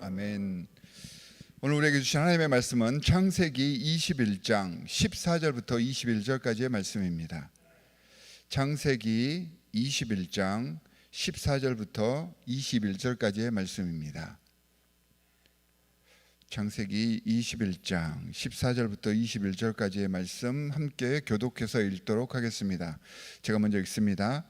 아멘. 오늘 우리에게 주신 하나님의 말씀은 창세기 21장 14절부터 21절까지의 말씀입니다. 창세기 21장 14절부터 21절까지의 말씀입니다. 창세기 21장 14절부터 21절까지의 말씀 함께 교독해서 읽도록 하겠습니다. 제가 먼저 읽습니다.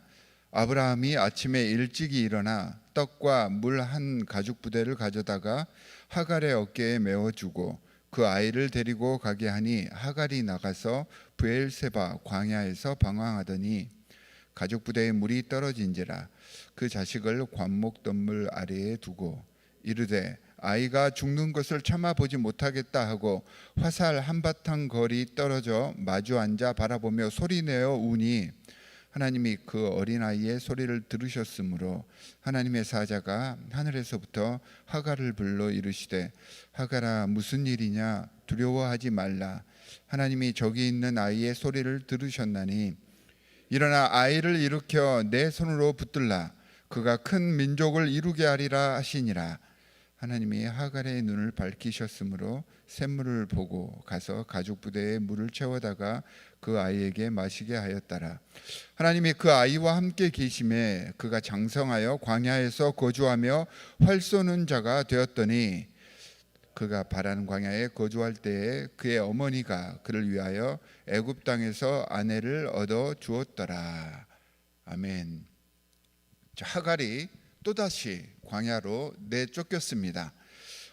아브라함이 아침에 일찍이 일어나 떡과 물 한 가죽 부대를 가져다가 하갈의 어깨에 메어주고 그 아이를 데리고 가게 하니 하갈이 나가서 브엘세바 광야에서 방황하더니 가죽 부대에 물이 떨어진지라 그 자식을 관목덤물 아래에 두고 이르되 아이가 죽는 것을 참아 보지 못하겠다 하고 화살 한바탕 거리 떨어져 마주 앉아 바라보며 소리내어 우니 하나님이 그 어린아이의 소리를 들으셨으므로 하나님의 사자가 하늘에서부터 하갈을 불러 이르시되 하갈아 무슨 일이냐 두려워하지 말라 하나님이 저기 있는 아이의 소리를 들으셨나니 일어나 아이를 일으켜 내 손으로 붙들라 그가 큰 민족을 이루게 하리라 하시니라. 하나님이 하갈의 눈을 밝히셨으므로 샘물을 보고 가서 가죽 부대에 물을 채워다가 그 아이에게 마시게 하였더라. 하나님이 그 아이와 함께 계심에 그가 장성하여 광야에서 거주하며 활 쏘는 자가 되었더니 그가 바란 광야에 거주할 때에 그의 어머니가 그를 위하여 애굽 땅에서 아내를 얻어 주었더라. 아멘. 하갈이 또다시 광야로 내쫓겼습니다.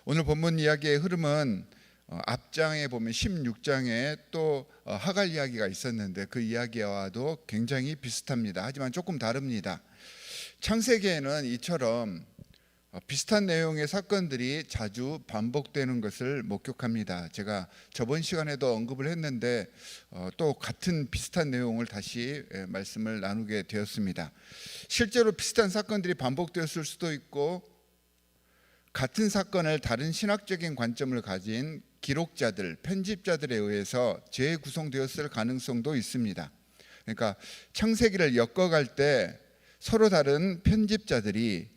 오늘 본문 이야기의 흐름은 앞장에 보면 16장에 또 하갈 이야기가 있었는데 그 이야기와도 굉장히 비슷합니다. 하지만 조금 다릅니다. 창세기에는 이처럼 비슷한 내용의 사건들이 자주 반복되는 것을 목격합니다. 제가 저번 시간에도 언급을 했는데 또 같은 비슷한 내용을 다시 말씀을 나누게 되었습니다. 실제로 비슷한 사건들이 반복되었을 수도 있고 같은 사건을 다른 신학적인 관점을 가진 기록자들, 편집자들에 의해서 재구성되었을 가능성도 있습니다. 그러니까 창세기를 엮어갈 때 서로 다른 편집자들이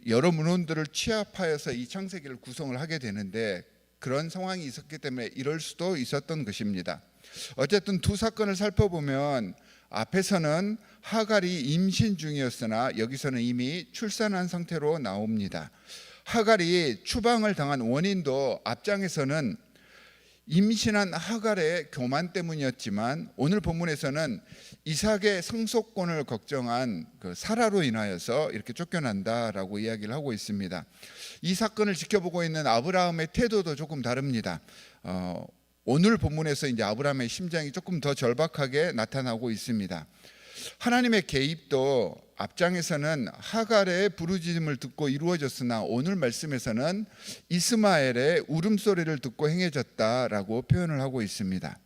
여러 문헌들을 취합하여서 이 창세기를 구성을 하게 되는데 그런 상황이 있었기 때문에 이럴 수도 있었던 것입니다. 어쨌든 두 사건을 살펴보면 앞에서는 하갈이 임신 중이었으나 여기서는 이미 출산한 상태로 나옵니다. 하갈이 추방을 당한 원인도 앞장에서는 임신한 하갈의 교만 때문이었지만 오늘 본문에서는 이삭의 상속권을 걱정한 그 사라로 인하여서 이렇게 쫓겨난다라고 이야기를 하고 있습니다. 이 사건을 지켜보고 있는 아브라함의 태도도 조금 다릅니다. 오늘 본문에서 이제 아브라함의 심장이 조금 더 절박하게 나타나고 있습니다. 하나님의 개입도 앞장에서는 하갈의 부르짖음을 듣고 이루어졌으나 오늘 말씀에서는 이스마엘의 울음소리를 듣고 행해졌다라고 표현을 하고 있습니다.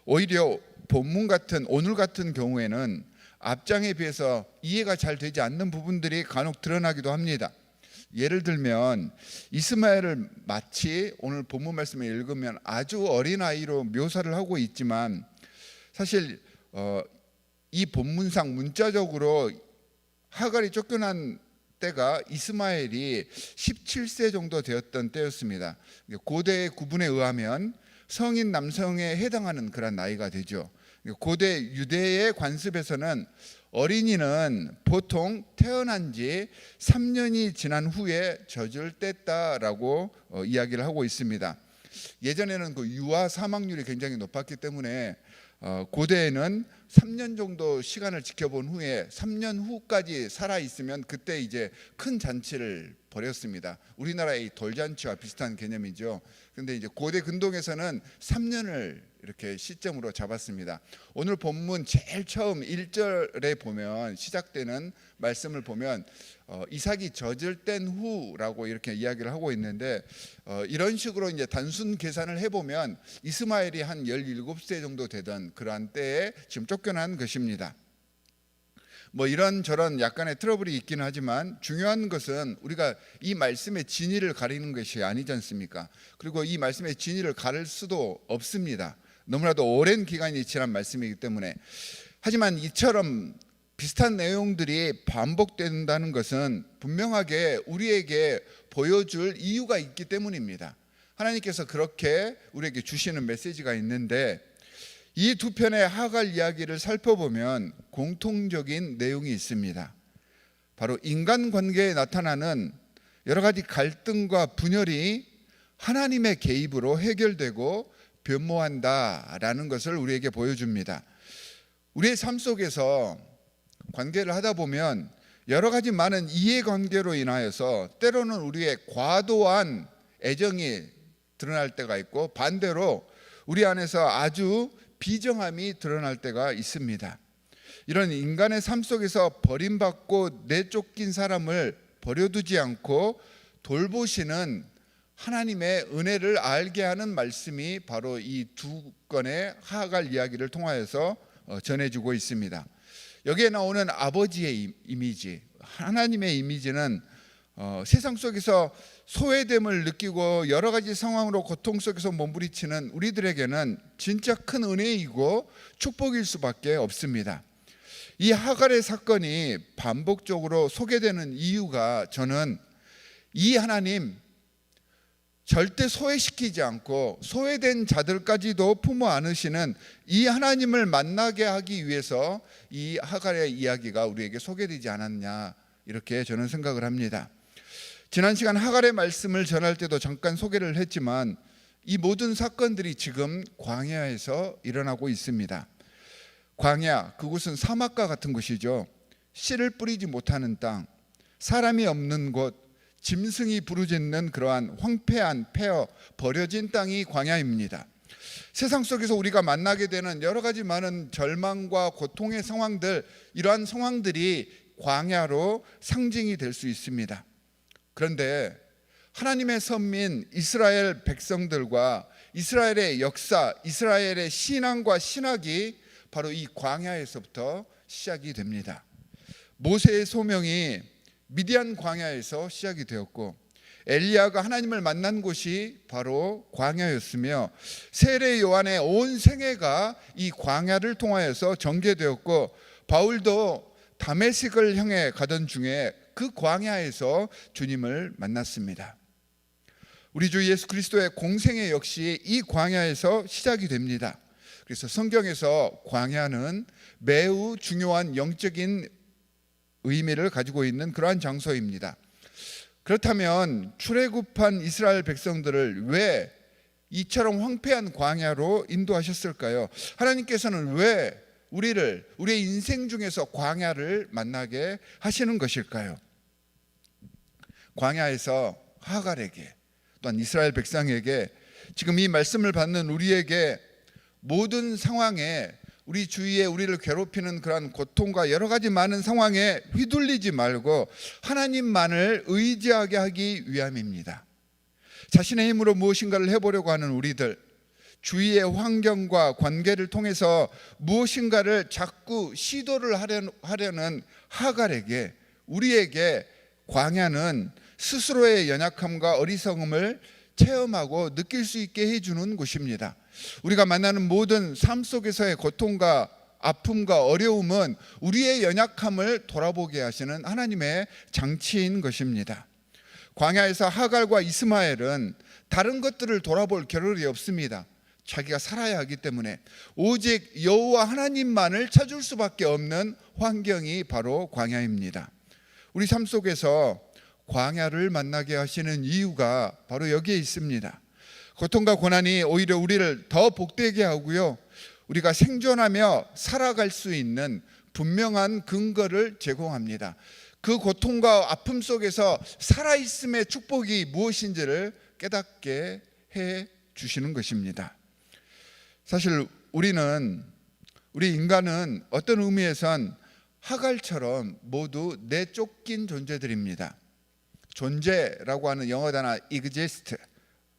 오히려 본문 같은 오늘 같은 경우에는 앞장에 비해서 이해가 잘 되지 않는 부분들이 간혹 드러나기도 합니다. 예를 들면 이스마엘을 마치 오늘 본문 말씀을 읽으면 아주 어린아이로 묘사를 하고 있지만 사실 이 본문상 문자적으로 하갈이 쫓겨난 때가 이스마엘이 17세 정도 되었던 때였습니다. 고대의 구분에 의하면 성인 남성에 해당하는 그런 나이가 되죠. 고대 유대의 관습에서는 어린이는 보통 태어난 지 3년이 지난 후에 젖을 뗐다라고 이야기를 하고 있습니다. 예전에는 그 유아 사망률이 굉장히 높았기 때문에 고대에는 3년 정도 시간을 지켜본 후에 3년 후까지 살아 있으면 그때 이제 큰 잔치를 벌였습니다. 우리나라의 돌잔치와 비슷한 개념이죠. 근데 이제 고대 근동에서는 3년을 이렇게 시점으로 잡았습니다. 오늘 본문 제일 처음 1절에 보면 시작되는 말씀을 보면 이삭이 젖을 뗀 후라고 이렇게 이야기를 하고 있는데 이런 식으로 이제 단순 계산을 해보면 이스마엘이 한 17세 정도 되던 그러한 때에 지금 쫓겨난 것입니다. 뭐 이런저런 약간의 트러블이 있기는 하지만 중요한 것은 우리가 이 말씀의 진위를 가리는 것이 아니지 않습니까? 그리고 이 말씀의 진위를 가릴 수도 없습니다. 너무나도 오랜 기간이 지난 말씀이기 때문에. 하지만 이처럼 비슷한 내용들이 반복된다는 것은 분명하게 우리에게 보여줄 이유가 있기 때문입니다. 하나님께서 그렇게 우리에게 주시는 메시지가 있는데, 이 두 편의 하갈 이야기를 살펴보면 공통적인 내용이 있습니다. 바로 인간관계에 나타나는 여러 가지 갈등과 분열이 하나님의 개입으로 해결되고 변모한다라는 것을 우리에게 보여줍니다. 우리의 삶 속에서 관계를 하다 보면 여러 가지 많은 이해관계로 인하여서 때로는 우리의 과도한 애정이 드러날 때가 있고, 반대로 우리 안에서 아주 비정함이 드러날 때가 있습니다. 이런 인간의 삶 속에서 버림받고 내쫓긴 사람을 버려두지 않고 돌보시는 하나님의 은혜를 알게 하는 말씀이 바로 이 두 건의 하갈 이야기를 통하여서 전해주고 있습니다. 여기에 나오는 아버지의 이미지, 하나님의 이미지는 세상 속에서 소외됨을 느끼고 여러 가지 상황으로 고통 속에서 몸부리치는 우리들에게는 진짜 큰 은혜이고 축복일 수밖에 없습니다. 이 하갈의 사건이 반복적으로 소개되는 이유가, 저는 이 하나님 절대 소외시키지 않고 소외된 자들까지도 품어 안으시는 이 하나님을 만나게 하기 위해서 이 하갈의 이야기가 우리에게 소개되지 않았냐, 이렇게 저는 생각을 합니다. 지난 시간 하갈의 말씀을 전할 때도 잠깐 소개를 했지만, 이 모든 사건들이 지금 광야에서 일어나고 있습니다. 광야, 그곳은 사막과 같은 곳이죠. 씨를 뿌리지 못하는 땅, 사람이 없는 곳, 짐승이 부르짖는 그러한 황폐한 폐허 버려진 땅이 광야입니다. 세상 속에서 우리가 만나게 되는 여러 가지 많은 절망과 고통의 상황들, 이러한 상황들이 광야로 상징이 될 수 있습니다. 그런데 하나님의 선민 이스라엘 백성들과 이스라엘의 역사, 이스라엘의 신앙과 신학이 바로 이 광야에서부터 시작이 됩니다. 모세의 소명이 미디안 광야에서 시작이 되었고, 엘리야가 하나님을 만난 곳이 바로 광야였으며, 세례 요한의 온 생애가 이 광야를 통하여서 전개되었고, 바울도 다메섹을 향해 가던 중에 그 광야에서 주님을 만났습니다. 우리 주 예수 그리스도의 공생애 역시 이 광야에서 시작이 됩니다. 그래서 성경에서 광야는 매우 중요한 영적인 의미를 가지고 있는 그러한 장소입니다. 그렇다면 출애굽한 이스라엘 백성들을 왜 이처럼 황폐한 광야로 인도하셨을까요? 하나님께서는 왜 우리의 인생 중에서 광야를 만나게 하시는 것일까요? 광야에서 하갈에게, 또한 이스라엘 백성에게, 지금 이 말씀을 받는 우리에게 모든 상황에, 우리 주위에 우리를 괴롭히는 그러한 고통과 여러 가지 많은 상황에 휘둘리지 말고 하나님만을 의지하게 하기 위함입니다. 자신의 힘으로 무엇인가를 해보려고 하는 우리들, 주위의 환경과 관계를 통해서 무엇인가를 자꾸 시도를 하려는 하갈에게, 우리에게 광야는 스스로의 연약함과 어리석음을 체험하고 느낄 수 있게 해주는 곳입니다. 우리가 만나는 모든 삶 속에서의 고통과 아픔과 어려움은 우리의 연약함을 돌아보게 하시는 하나님의 장치인 것입니다. 광야에서 하갈과 이스마엘은 다른 것들을 돌아볼 겨를이 없습니다. 자기가 살아야 하기 때문에 오직 여호와 하나님만을 찾을 수밖에 없는 환경이 바로 광야입니다. 우리 삶 속에서 광야를 만나게 하시는 이유가 바로 여기에 있습니다. 고통과 고난이 오히려 우리를 더 복되게 하고요, 우리가 생존하며 살아갈 수 있는 분명한 근거를 제공합니다. 그 고통과 아픔 속에서 살아있음의 축복이 무엇인지를 깨닫게 해 주시는 것입니다. 사실 우리 인간은 어떤 의미에선 하갈처럼 모두 내쫓긴 존재들입니다. 존재라고 하는 영어 단어 exist의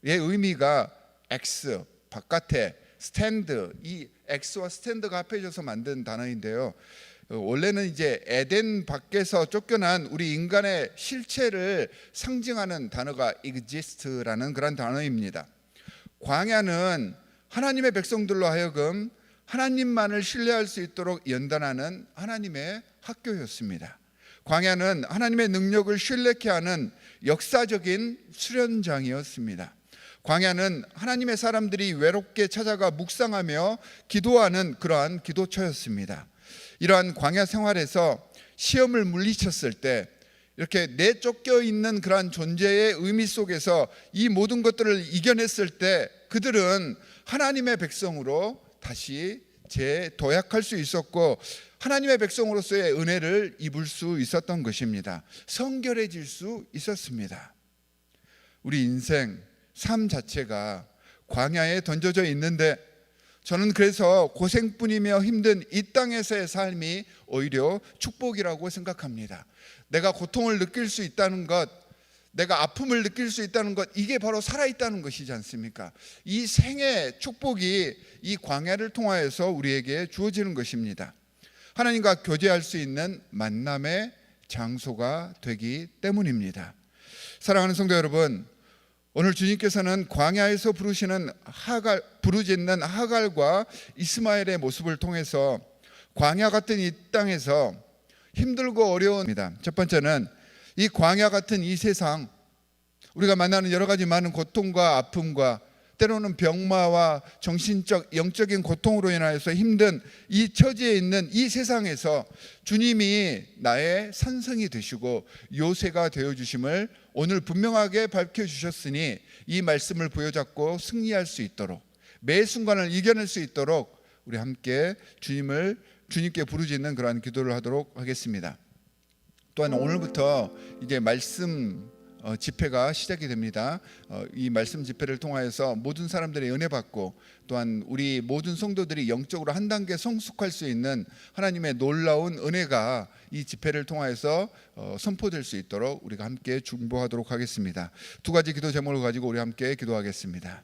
의미가 X, 바깥에, 스탠드, 이 X와 스탠드가 합해져서 만든 단어인데요, 원래는 이제 에덴 밖에서 쫓겨난 우리 인간의 실체를 상징하는 단어가 exist라는 그런 단어입니다. 광야는 하나님의 백성들로 하여금 하나님만을 신뢰할 수 있도록 연단하는 하나님의 학교였습니다. 광야는 하나님의 능력을 신뢰케 하는 역사적인 수련장이었습니다. 광야는 하나님의 사람들이 외롭게 찾아가 묵상하며 기도하는 그러한 기도처였습니다. 이러한 광야 생활에서 시험을 물리쳤을 때 이렇게 내쫓겨 있는 그러한 존재의 의미 속에서 이 모든 것들을 이겨냈을 때 그들은 하나님의 백성으로 다시 재도약할 수 있었고 하나님의 백성으로서의 은혜를 입을 수 있었던 것입니다. 성결해질 수 있었습니다. 우리 인생, 삶 자체가 광야에 던져져 있는데 저는 그래서 고생뿐이며 힘든 이 땅에서의 삶이 오히려 축복이라고 생각합니다. 내가 고통을 느낄 수 있다는 것, 내가 아픔을 느낄 수 있다는 것, 이게 바로 살아있다는 것이지 않습니까? 이 생의 축복이 이 광야를 통하여서 우리에게 주어지는 것입니다. 하나님과 교제할 수 있는 만남의 장소가 되기 때문입니다. 사랑하는 성도 여러분, 오늘 주님께서는 광야에서 부르짖는 하갈과 이스마엘의 모습을 통해서 광야 같은 이 땅에서 힘들고 어려운입니다. 첫 번째는 이 광야 같은 이 세상, 우리가 만나는 여러 가지 많은 고통과 아픔과 때로는 병마와 정신적, 영적인 고통으로 인하여서 힘든 이 처지에 있는 이 세상에서 주님이 나의 산성이 되시고 요새가 되어주심을 오늘 분명하게 밝혀주셨으니 이 말씀을 부여잡고 승리할 수 있도록, 매 순간을 이겨낼 수 있도록 우리 함께 주님께 부르짖는 그러한 기도를 하도록 하겠습니다. 또한 오늘부터 이제 말씀 집회가 시작이 됩니다. 이 말씀 집회를 통하여서 모든 사람들의 은혜 받고 또한 우리 모든 성도들이 영적으로 한 단계 성숙할 수 있는 하나님의 놀라운 은혜가 이 집회를 통하여서 선포될 수 있도록 우리가 함께 중보하도록 하겠습니다. 두 가지 기도 제목을 가지고 우리 함께 기도하겠습니다.